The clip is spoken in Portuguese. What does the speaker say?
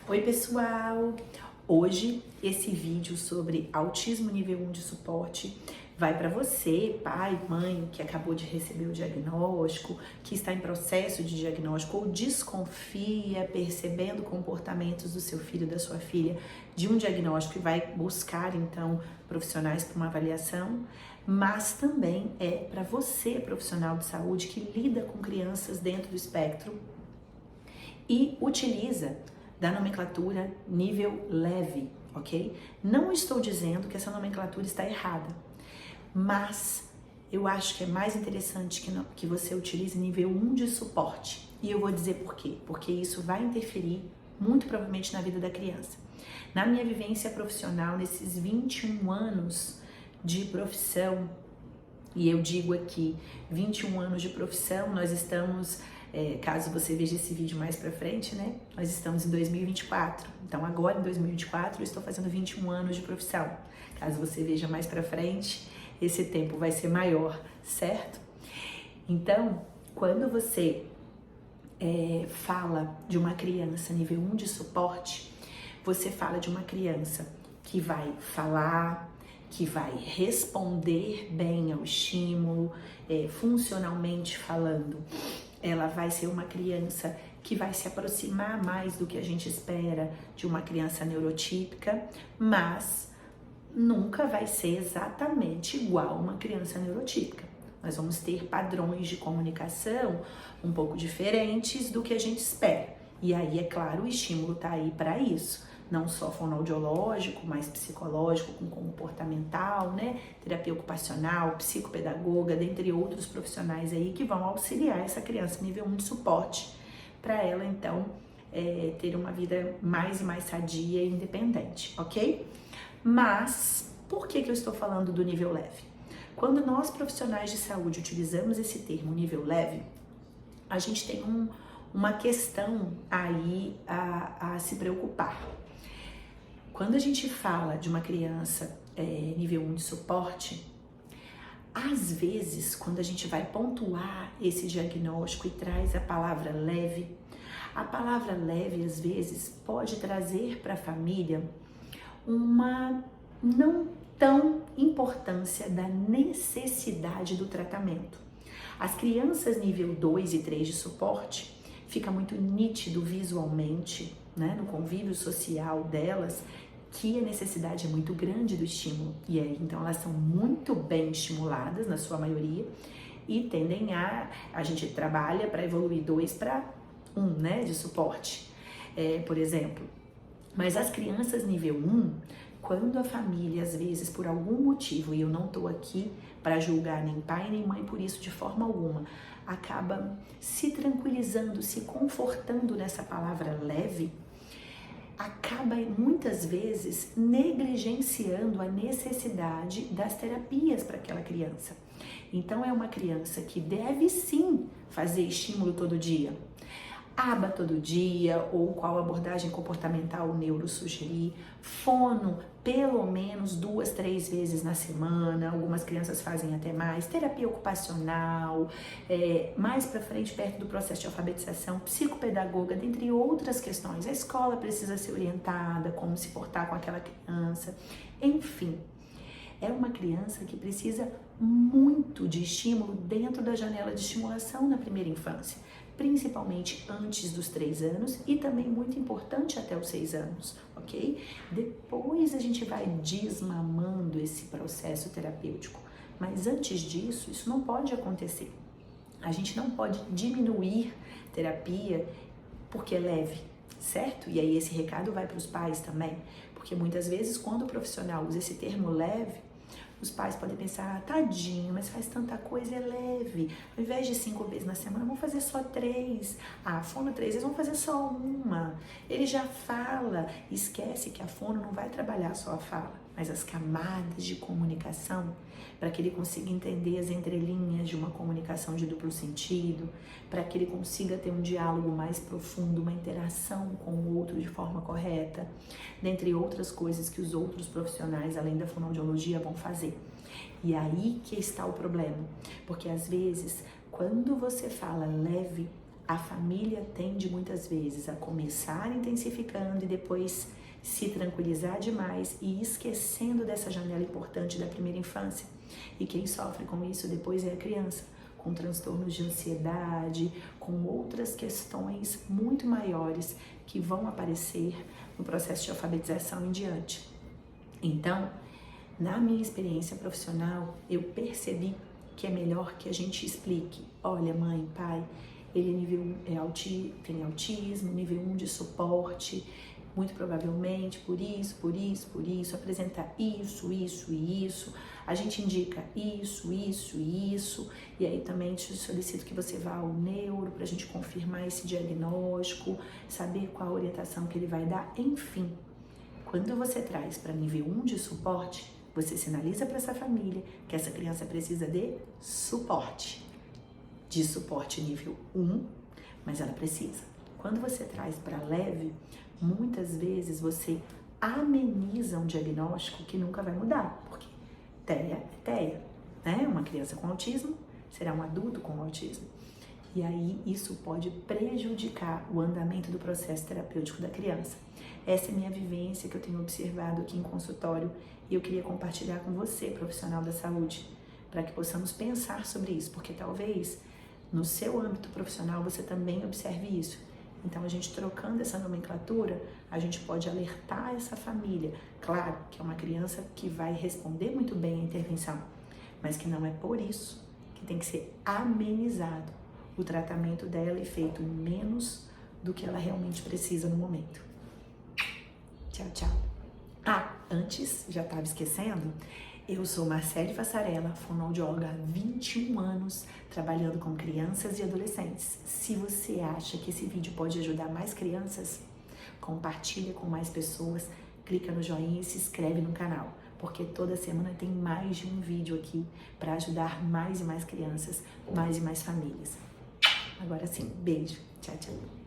Oi pessoal! Hoje esse vídeo sobre autismo nível 1 de suporte vai para você, pai, mãe, que acabou de receber o diagnóstico, que está em processo de diagnóstico ou desconfia, percebendo comportamentos do seu filho, da sua filha, de um diagnóstico e vai buscar então profissionais para uma avaliação, mas também é para você, profissional de saúde, que lida com crianças dentro do espectro e utiliza da nomenclatura nível leve, ok? Não estou dizendo que essa nomenclatura está errada, mas eu acho que é mais interessante que você utilize nível 1 de suporte. E eu vou dizer por quê. Porque isso vai interferir muito provavelmente na vida da criança. Na minha vivência profissional, nesses 21 anos de profissão, e eu digo aqui, 21 anos de profissão, nós estamos... caso você veja esse vídeo mais pra frente, né? Nós estamos em 2024. Então agora em 2024 eu estou fazendo 21 anos de profissão. Caso você veja mais pra frente, esse tempo vai ser maior, certo? Então, quando você fala de uma criança nível 1 de suporte, você fala de uma criança que vai falar, que vai responder bem ao estímulo, funcionalmente falando. Ela vai ser uma criança que vai se aproximar mais do que a gente espera de uma criança neurotípica, mas nunca vai ser exatamente igual a uma criança neurotípica. Nós vamos ter padrões de comunicação um pouco diferentes do que a gente espera. E aí, é claro, o estímulo está aí para isso. Não só fonoaudiológico, mas psicológico, com comportamental, né? Terapia ocupacional, psicopedagoga, dentre outros profissionais aí que vão auxiliar essa criança nível 1 de suporte para ela, então, ter uma vida mais e mais sadia e independente, ok? Mas, por que eu estou falando do nível leve? Quando nós, profissionais de saúde, utilizamos esse termo nível leve, a gente tem uma questão aí a se preocupar. Quando a gente fala de uma criança nível 1 de suporte, às vezes, quando a gente vai pontuar esse diagnóstico e traz a palavra leve, às vezes, pode trazer para a família uma não tão importância da necessidade do tratamento. As crianças nível 2 e 3 de suporte, fica muito nítido visualmente, né, no convívio social delas, que a necessidade é muito grande do estímulo. E aí, então, elas são muito bem estimuladas, na sua maioria, e tendem a gente trabalha para evoluir 2 para 1, né, de suporte, por exemplo. Mas as crianças nível 1, quando a família, às vezes, por algum motivo, e eu não estou aqui para julgar nem pai nem mãe por isso de forma alguma, acaba se tranquilizando, se confortando nessa palavra leve, acaba muitas vezes negligenciando a necessidade das terapias para aquela criança. Então é uma criança que deve sim fazer estímulo todo dia, aba todo dia, ou qual abordagem comportamental o neuro sugerir, fono pelo menos 2, 3 vezes na semana, algumas crianças fazem até mais, terapia ocupacional, mais para frente, perto do processo de alfabetização, psicopedagoga, dentre outras questões. A escola precisa ser orientada, como se portar com aquela criança, enfim. É uma criança que precisa muito de estímulo dentro da janela de estimulação na primeira infância, principalmente antes dos 3 anos e também muito importante até os 6 anos, ok? Depois a gente vai desmamando esse processo terapêutico, mas antes disso, isso não pode acontecer. A gente não pode diminuir terapia porque é leve, certo? E aí esse recado vai para os pais também, porque muitas vezes quando o profissional usa esse termo leve, os pais podem pensar, tadinho, mas faz tanta coisa, é leve. Ao invés de 5 vezes na semana, vamos fazer só 3. Ah, fono 3 vezes, vamos fazer só 1. Ele já fala, esquece que a fono não vai trabalhar só a fala, mas as camadas de comunicação, para que ele consiga entender as entrelinhas de uma comunicação de duplo sentido, para que ele consiga ter um diálogo mais profundo, uma interação com o outro de forma correta, dentre outras coisas que os outros profissionais, além da fonoaudiologia, vão fazer. E aí que está o problema, porque às vezes, quando você fala leve, a família tende muitas vezes a começar intensificando e depois se tranquilizar demais e esquecendo dessa janela importante da primeira infância. E quem sofre com isso depois é a criança, com transtornos de ansiedade, com outras questões muito maiores que vão aparecer no processo de alfabetização em diante. Então, na minha experiência profissional, eu percebi que é melhor que a gente explique: olha, mãe, pai, ele é nível 1, tem autismo, nível 1 de suporte, muito provavelmente por isso, apresentar isso e isso, a gente indica isso, e aí também te solicito que você vá ao neuro para a gente confirmar esse diagnóstico, saber qual a orientação que ele vai dar, enfim. Quando você traz para nível 1 de suporte, você sinaliza para essa família que essa criança precisa de suporte nível 1, mas ela precisa. Quando você traz para leve, muitas vezes você ameniza um diagnóstico que nunca vai mudar, porque TEA é TEA, né? Uma criança com autismo será um adulto com autismo. E aí isso pode prejudicar o andamento do processo terapêutico da criança. Essa é a minha vivência que eu tenho observado aqui em consultório e eu queria compartilhar com você, profissional da saúde, para que possamos pensar sobre isso, porque talvez no seu âmbito profissional você também observe isso. Então, a gente trocando essa nomenclatura, a gente pode alertar essa família. Claro que é uma criança que vai responder muito bem à intervenção, mas que não é por isso que tem que ser amenizado o tratamento dela e feito menos do que ela realmente precisa no momento. Tchau, tchau. Antes, já estava esquecendo, eu sou Marcele Fassarella, fonoaudióloga há 21 anos, trabalhando com crianças e adolescentes. Se você acha que esse vídeo pode ajudar mais crianças, compartilha com mais pessoas, clica no joinha e se inscreve no canal, porque toda semana tem mais de um vídeo aqui para ajudar mais e mais crianças, mais e mais famílias. Agora sim, beijo. Tchau, tchau.